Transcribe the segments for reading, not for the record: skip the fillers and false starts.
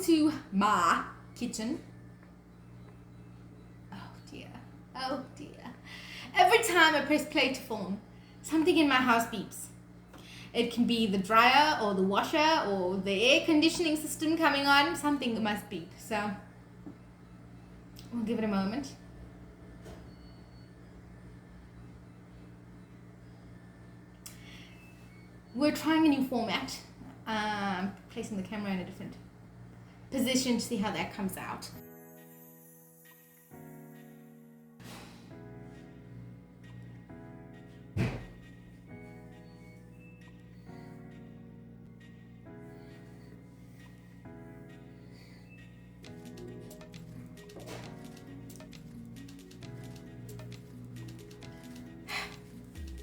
to my kitchen. Oh dear. Every time I press play to film, something in my house beeps. It can be the dryer or the washer or the air conditioning system coming on. Something must beep. So we'll give it a moment. We're trying a new format. Placing the camera in a different position to see how that comes out.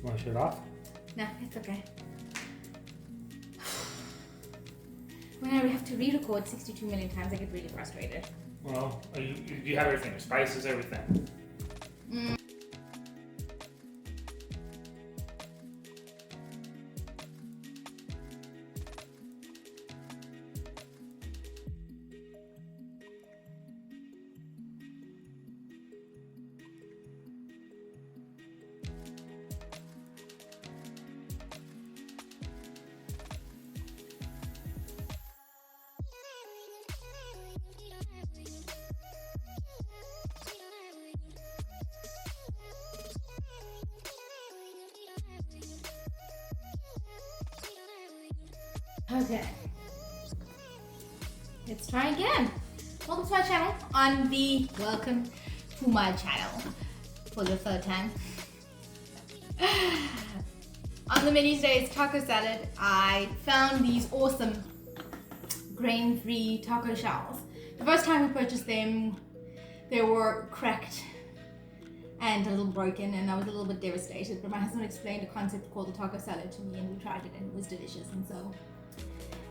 Want to shut off? No, it's okay. When I have to re-record 62 million times, I get really frustrated. Well, you have everything, the spices, everything. Okay, let's try again. Welcome to my channel. Welcome to my channel for the third time. On the menu today is taco salad. I found these awesome grain-free taco shells. The first time we purchased them, they were cracked and a little broken, and I was a little bit devastated, but my husband explained a concept called the taco salad to me, and we tried it and it was delicious. And so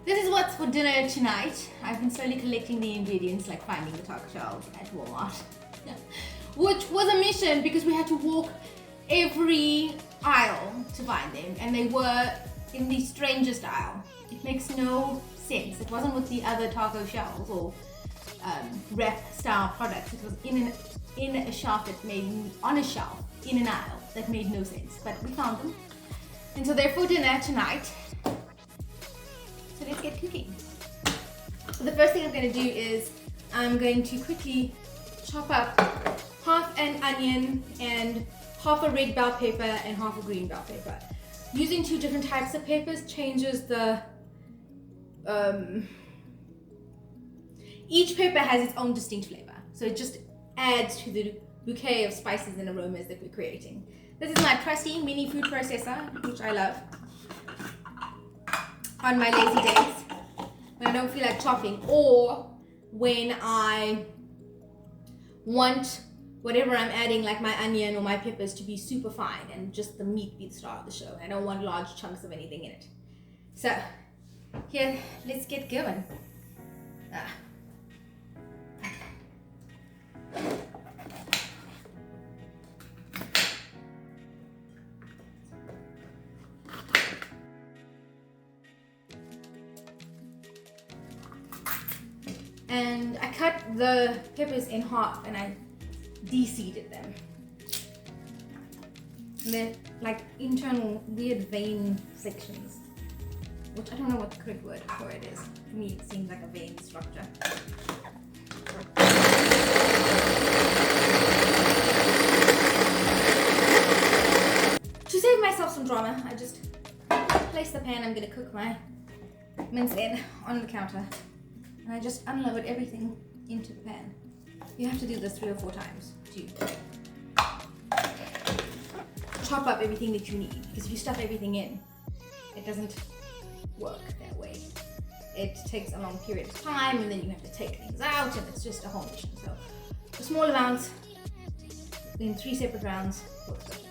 this is what's for dinner tonight. I've been slowly collecting the ingredients, like finding the taco shells at Walmart, which was a mission because we had to walk every aisle to find them, and they were in the strangest aisle. It makes no sense. It wasn't with the other taco shells or wrap style products. It was in a shelf that made, on a shelf in an aisle that made no sense, but we found them, and so they're for dinner tonight. So let's get cooking. So the first thing I'm going to do is I'm going to quickly chop up half an onion and half a red bell pepper and half a green bell pepper. Using two different types of peppers changes the each pepper has its own distinct flavor, so it just adds to the bouquet of spices and aromas that we're creating. This is my trusty mini food processor, which I love on my lazy days when I don't feel like chopping, or when I want whatever I'm adding, like my onion or my peppers, to be super fine and just the meat be the star of the show. I don't want large chunks of anything in it. So here, let's get going. And I cut the peppers in half and I de-seeded them. And they're like internal weird vein sections, which I don't know what the correct word for it is. To me it seems like a vein structure. To save myself some drama, I just place the pan I'm going to cook my mince in on the counter. And I just unload everything into the pan. You have to do this 3 or 4 times to chop up everything that you need, because if you stuff everything in, it doesn't work that way. It takes a long period of time, and then you have to take things out, and it's just a whole mission. So a small amount in 3 separate rounds works perfectly.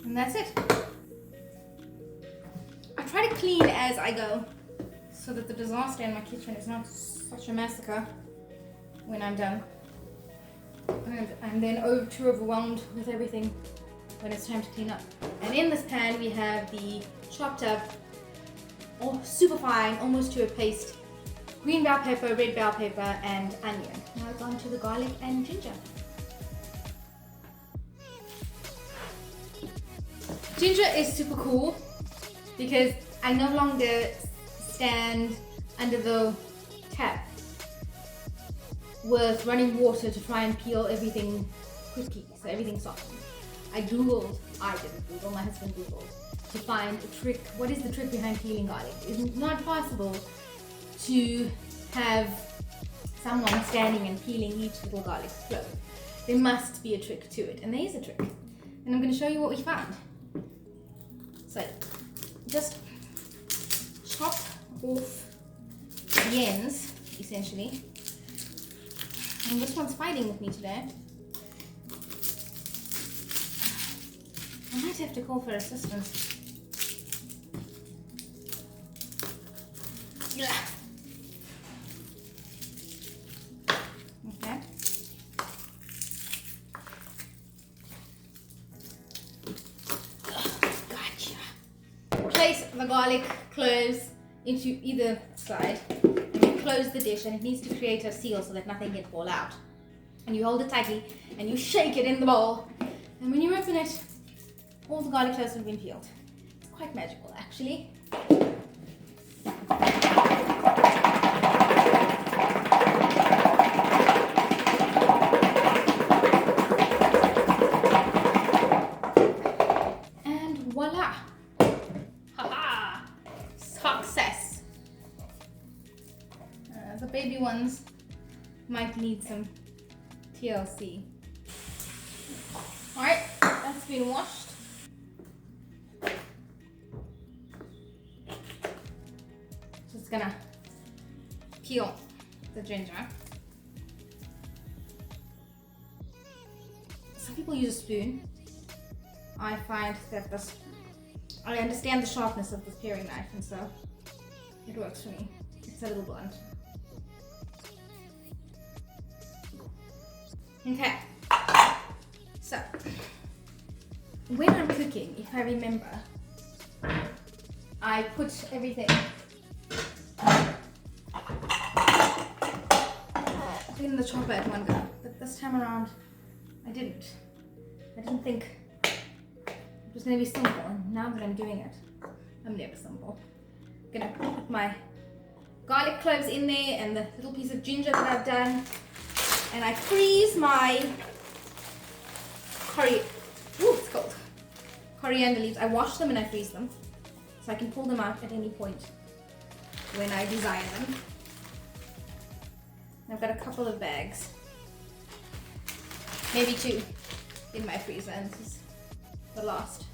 And that's it. I try to clean as I go, so that the disaster in my kitchen is not such a massacre when I'm done. And I'm then too overwhelmed with everything when it's time to clean up. And in this pan we have the chopped up, super fine, almost to a paste, green bell pepper, red bell pepper, and onion. Now it's on to the garlic and ginger. Ginger is super cool because I no longer stand under the tap with running water to try and peel everything quickly, so everything's softened. I didn't Google, my husband Googled to find a trick. What is the trick behind peeling garlic? It's not possible to have someone standing and peeling each little garlic clove. There must be a trick to it, and there is a trick. And I'm going to show you what we found. So, just chop off the ends, essentially. And this one's fighting with me today. I might have to call for assistance. Yeah. Okay. Gotcha. Place the garlic cloves into either side, and you close the dish, and it needs to create a seal so that nothing can fall out. And you hold it tightly and you shake it in the bowl, and when you open it, all the garlic cloves have been peeled. It's quite magical, actually. And voila! Haha! Success! The baby ones might need some TLC. Alright, that's been washed. Just gonna peel the ginger. Some people use a spoon. I find that I understand the sharpness of this paring knife, and so it works for me. It's a little blunt. Okay, so when I'm cooking, if I remember, I put everything in the chopper at one go, but this time around I didn't think it was going to be simple, and now that I'm doing it, I'm never simple. I'm going to put my garlic cloves in there and the little piece of ginger that I've done, and I freeze my coriander leaves. I wash them and I freeze them, so I can pull them out at any point when I desire them. I've got a couple of bags, maybe 2, in my freezer, and this is the last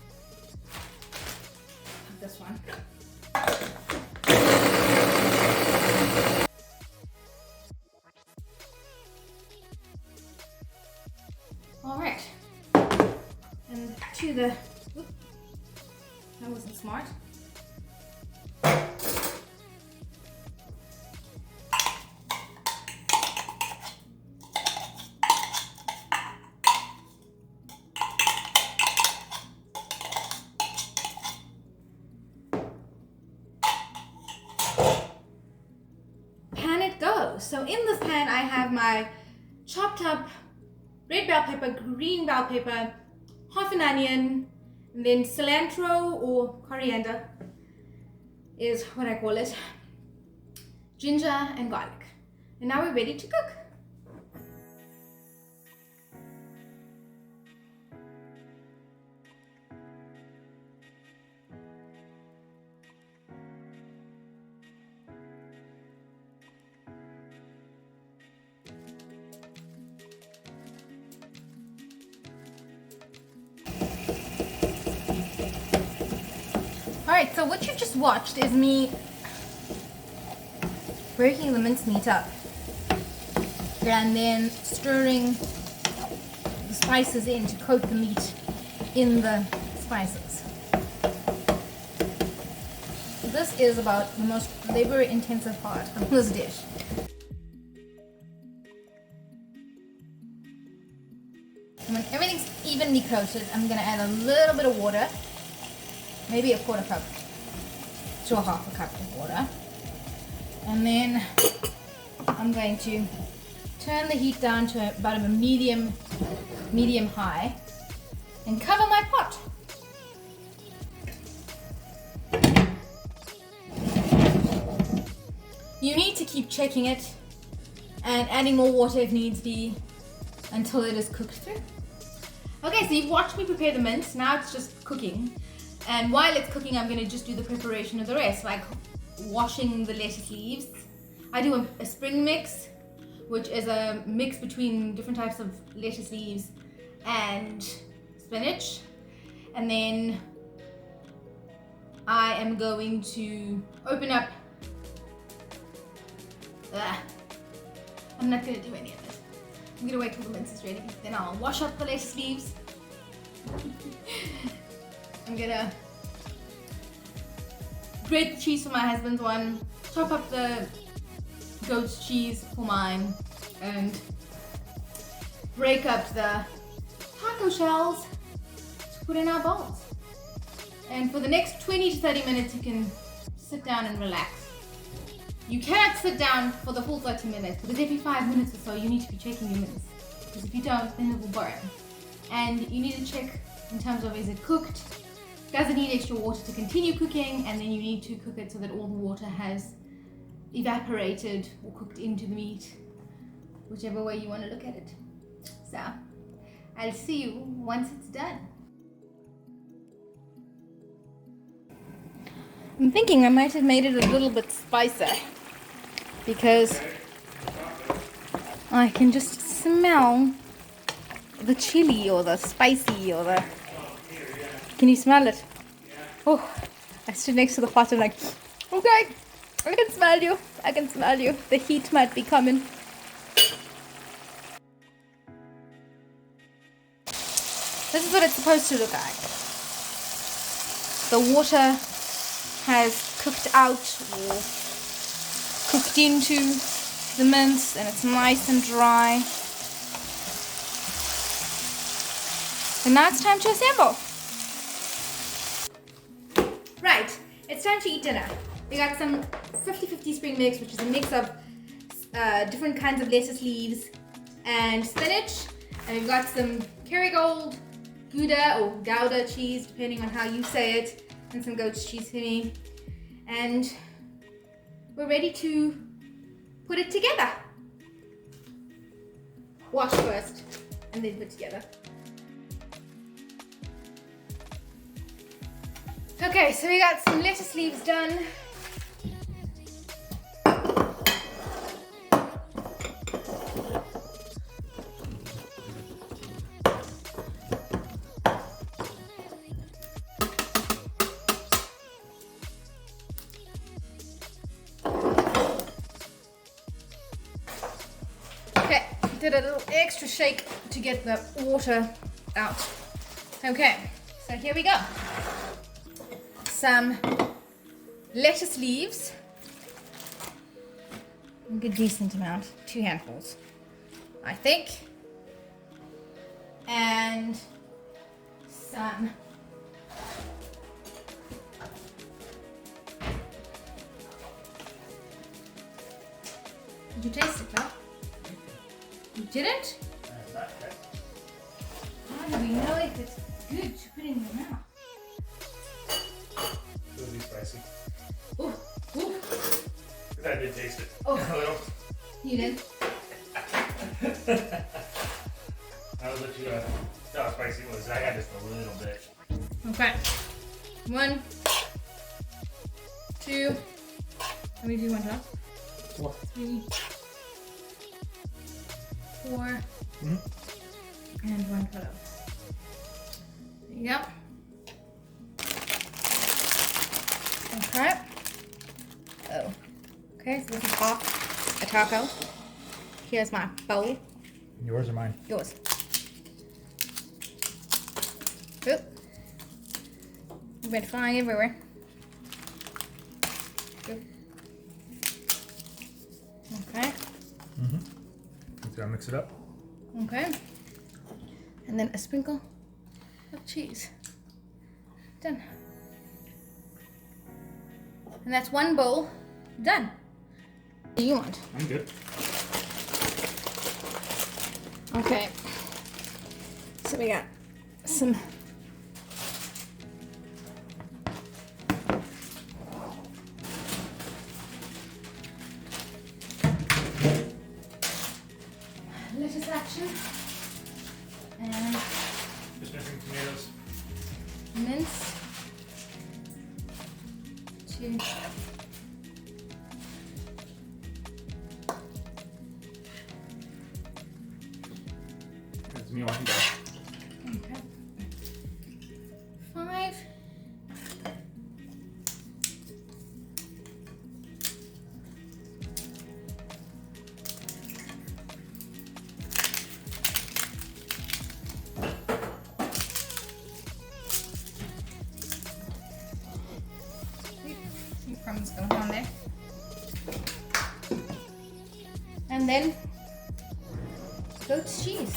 of this one. Alright, and to the, that wasn't smart. Pan it goes. So in this pan I have my chopped up red bell pepper, green bell pepper, half an onion, and then cilantro or coriander is what I call it, ginger and garlic. And now we're ready to cook. Alright, so what you just watched is me breaking the mincemeat up and then stirring the spices in to coat the meat in the spices. this is about the most labor-intensive part of this dish. And when everything's evenly coated, I'm going to add a little bit of water, maybe a quarter cup to a half a cup of water. And then I'm going to turn the heat down to about a medium high and cover my pot. You need to keep checking it and adding more water if needs be until it is cooked through. Okay, so you've watched me prepare the mince. Now it's just cooking. And while it's cooking, I'm going to just do the preparation of the rest, like washing the lettuce leaves. I do a spring mix, which is a mix between different types of lettuce leaves and spinach. And then I am going to open up. I'm not going to do any of this. I'm going to wait till the mince is ready. Then I'll wash up the lettuce leaves. I'm going to grate the cheese for my husband's one, chop up the goat's cheese for mine, and break up the taco shells to put in our bowls. And for the next 20 to 30 minutes, you can sit down and relax. You cannot sit down for the full 30 minutes because every 5 minutes or so you need to be checking your mince. Because if you don't, then it will burn. And you need to check in terms of, is it cooked? Does it need extra water to continue cooking? And then you need to cook it so that all the water has evaporated or cooked into the meat, whichever way you want to look at it. So I'll see you once it's done. I'm thinking I might have made it a little bit spicier because I can just smell the chili or the spicy or the... Can you smell it? Oh, I stood next to the pot and like, okay, I can smell you. I can smell you. The heat might be coming. This is what it's supposed to look like. The water has cooked out or cooked into the mince and it's nice and dry. And now it's time to assemble. Right, it's time to eat dinner. We got some 50-50 spring mix, which is a mix of different kinds of lettuce leaves and spinach. And we've got some Kerrygold, Gouda or Gouda cheese, depending on how you say it, and some goat's cheese for me. And we're ready to put it together. Wash first and then put together. Okay, so we got some lettuce leaves done. Okay, did a little extra shake to get the water out. Okay, so here we go. Some lettuce leaves, a good decent amount, 2 handfuls, I think, and some Did you taste it, Clark? You didn't? How do we know if it's good to put in your mouth? It'll be spicy. Ooh, ooh. Because I did taste it. Oh. A little. You did? I'll let you know how spicy it was. I had just a little bit. Okay. 1, 2. Let me do 1 top. 3, 4, and 1 cut off. There you go. Okay. Oh. Okay, so this is half a taco. Here's my bowl. Yours or mine? Yours. Oop. It went flying everywhere. Good. Okay. Let's gotta mix it up. Okay. And then a sprinkle of cheese. Done. And that's one bowl done. What do you want? I'm good. Okay. So we got some lettuce action and Just missing tomatoes. mince to It's me one. okay. 5 Some crumbs going on there. And then goat's cheese.